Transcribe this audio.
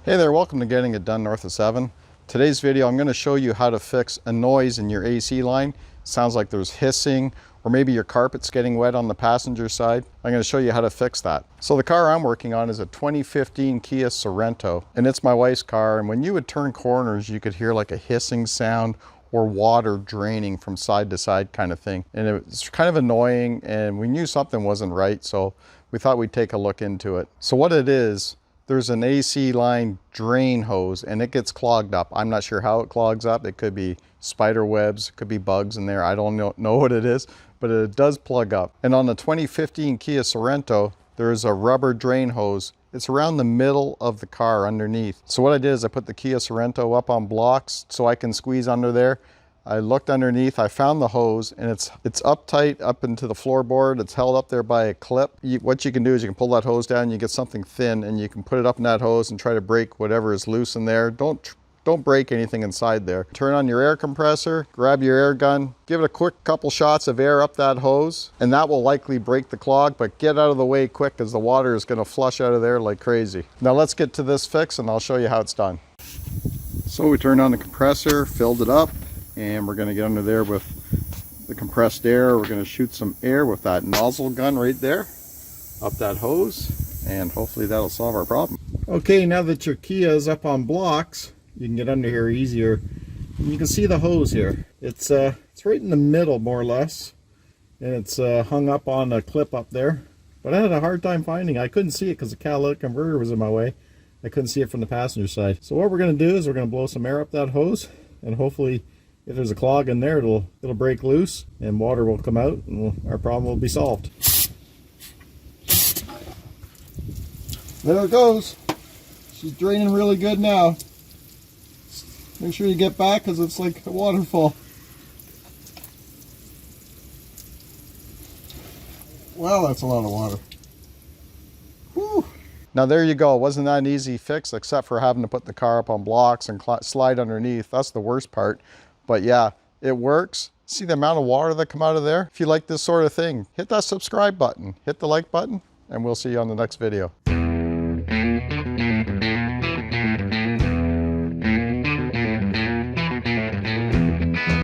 Hey there, welcome to Getting It Done North of 7. Today's video I'm going to show you how to fix a noise in your AC line. Sounds like there's hissing, or maybe your carpet's getting wet on the passenger side. I'm going to show you how to fix that. So the car I'm working on is a 2015 Kia Sorento, and it's my wife's car, and when you would turn corners you could hear like a hissing sound or water draining from side to side kind of thing. And it's kind of annoying, and we knew something wasn't right, so we thought we'd take a look into it. So what it is, there's an AC line drain hose and it gets clogged up. I'm not sure how it clogs up. It could be spider webs, it could be bugs in there. I don't know what it is, but it does plug up. And on the 2015 Kia Sorento, there's a rubber drain hose. It's around the middle of the car underneath. So what I did is I put the Kia Sorento up on blocks so I can squeeze under there. I looked underneath, I found the hose, and it's uptight up into the floorboard. It's held up there by a clip. What you can do is you can pull that hose down, you get something thin, and you can put it up in that hose and try to break whatever is loose in there. Don't break anything inside there. Turn on your air compressor, grab your air gun, give it a quick couple shots of air up that hose, and that will likely break the clog, but get out of the way quick because the water is going to flush out of there like crazy. Now let's get to this fix and I'll show you how it's done. So we turned on the compressor, filled it up, and we're going to get under there with the compressed air. We're going to shoot some air with that nozzle gun right there up that hose, and hopefully that'll solve our problem. Okay, now that your Kia is up on blocks, you can get under here easier. You can see the hose here. It's right in the middle more or less, and it's hung up on a clip up there, but I had a hard time finding it. I couldn't see it because the catalytic converter was in my way. I couldn't see it from the passenger side. So what we're going to do is we're going to blow some air up that hose, and hopefully if there's a clog in there, it'll break loose and water will come out and our problem will be solved. There it goes. She's draining really good now. Make sure you get back because it's like a waterfall. Wow, that's a lot of water. Whew. Now there you go. It wasn't that an easy fix except for having to put the car up on blocks and slide underneath. That's the worst part. But yeah, it works. See the amount of water that come out of there? If you like this sort of thing, hit that subscribe button, hit the like button, and we'll see you on the next video.